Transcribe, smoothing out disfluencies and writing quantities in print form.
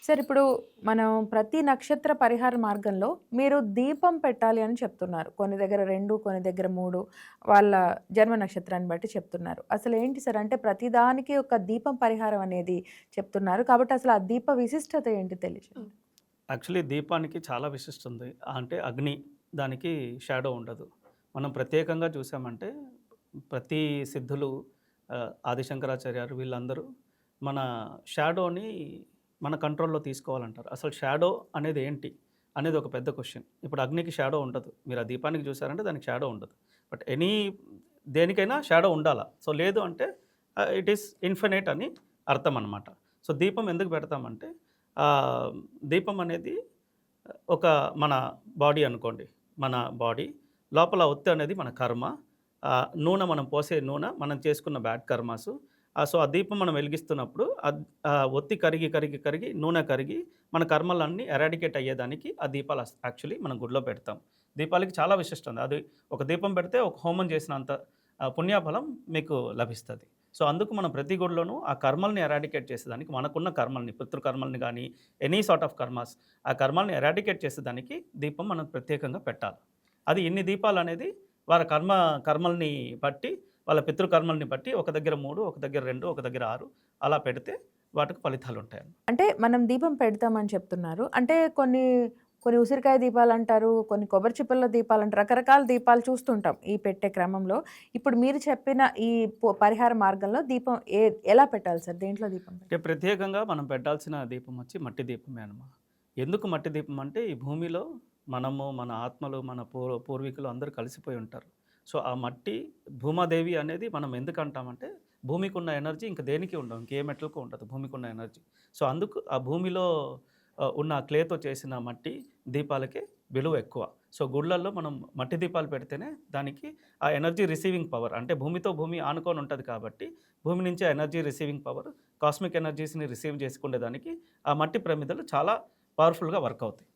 Sir ఇప్పుడు మనం ప్రతి నక్షత్ర పరిహార మార్గంలో మీరు దీపం పెట్టాలి అని చెప్తున్నారు. కొన్ని దగ్గర 2, కొన్ని దగ్గర 3 వాళ్ళ జన్మ నక్షత్రాన్ని బట్టి చెప్తున్నారు. అసలేంటి సార్ అంటే ప్రతిదానికి ఒక దీపం పరిహారం అనేది చెప్తున్నారు. కాబట్టి అసలు ఆ దీప విశిష్టత ఏంటి తెలియజేయండి? యాక్చువల్లీ దీపానికి చాలా విశిష్టత ఉంది. అంటే అగ్ని, దానికి షాడో ఉండదు. మనం ప్రత్యేకంగా చూసామంటే ప్రతి సిద్ధులు ఆదిశంకరాచార్యారు వీళ్ళందరూ మన షాడోని మన కంట్రోల్‌లో తీసుకోవాలంటారు. అసలు షాడో అనేది ఏంటి? అనేది ఒక పెద్ద క్వెషన్. ఇప్పుడు అగ్నికి షాడో ఉండదు. మీరు ఆ దీపానికి చూసారంటే దానికి షాడో ఉండదు. బట్ దేనికైనా షాడో ఉండాలా. సో లేదు అంటే ఇట్ ఈస్ ఇన్ఫినైట్ అని అర్థం అనమాట. సో దీపం ఎందుకు పెడతామంటే దీపం అనేది ఒక మన బాడీ అనుకోండి. మన బాడీ లోపల ఒత్తి అనేది మన కర్మ. నూనె మనం పోసే నూనె మనం చేసుకున్న బ్యాడ్ కర్మాసు. సో, ఆ దీపం మనం వెలిగిస్తున్నప్పుడు ఒత్తి కరిగి, కరిగి, కరిగి నూనె కరిగి మన కర్మలన్నీ ఎరాడికేట్ అయ్యేదానికి ఆ దీపాలు యాక్చువల్లీ మనం గుడిలో పెడతాం. దీపాలకి చాలా విశిష్టత ఉంది. అది ఒక దీపం పెడితే ఒక హోమం చేసినంత పుణ్యఫలం మీకు లభిస్తది. సో, అందుకు మనం ప్రతి గుడిలోనూ ఆ కర్మల్ని ఎరాడికేట్ చేసేదానికి మనకున్న కర్మల్ని, పితృకర్మల్ని గానీ, ఎనీ సార్ట్ ఆఫ్ కర్మాస్ ఆ కర్మల్ని ఎరాడికేట్ చేసేదానికి దీపం మనం ప్రత్యేకంగా పెట్టాలి. అది ఇన్ని దీపాలనేది వారి కర్మల్ని బట్టి, వాళ్ళ పితృకర్మల్ని బట్టి ఒక దగ్గర 3, ఒక దగ్గర 2, ఒక దగ్గర 6 అలా పెడితే వాటికి ఫలితాలుంటాయండి. అంటే మనం దీపం పెడతామని చెప్తున్నారు. అంటే కొన్ని కొన్ని ఉసిరికాయ దీపాలంటారు, కొన్ని కొబ్బరి చిప్పల దీపాలంటారు. రకరకాల దీపాలు చూస్తుంటాం ఈ పెట్టే క్రమంలో. ఇప్పుడు మీరు చెప్పిన ఈ పరిహార మార్గంలో దీపం ఎలా పెట్టాలి సార్? దేంట్లో దీపం అంటే ప్రత్యేకంగా మనం పెట్టాల్సిన దీపం వచ్చి మట్టి దీపమే అన్నమాట. ఎందుకు మట్టి దీపం అంటే ఈ భూమిలో మనము, మన ఆత్మలు, మన పూర్వీకులు అందరూ కలిసిపోయి ఉంటారు. సో, ఆ మట్టి భూమాదేవి అనేది మనం ఎందుకు అంటామంటే భూమికున్న ఎనర్జీ ఇంక దేనికి ఉండదు. ఇంకే మెటల్‌కు ఉండదు భూమికున్న ఎనర్జీ. సో, అందుకు ఆ భూమిలో ఉన్న క్లేతో చేసిన మట్టి దీపాలకే విలువ ఎక్కువ. సో, గుళ్ళల్లో మనం మట్టి దీపాలు పెడితేనే దానికి ఆ ఎనర్జీ రిసీవింగ్ పవర్ అంటే భూమితో భూమి ఆనుకొని ఉంటది కాబట్టి భూమి నుంచి ఎనర్జీ రిసీవింగ్ పవర్ కాస్మిక్ ఎనర్జీస్‌ని రిసీవ్ చేసుకునేదానికి ఆ మట్టి ప్రమిదలు చాలా పవర్‌ఫుల్‌గా వర్క్ అవుతాయి.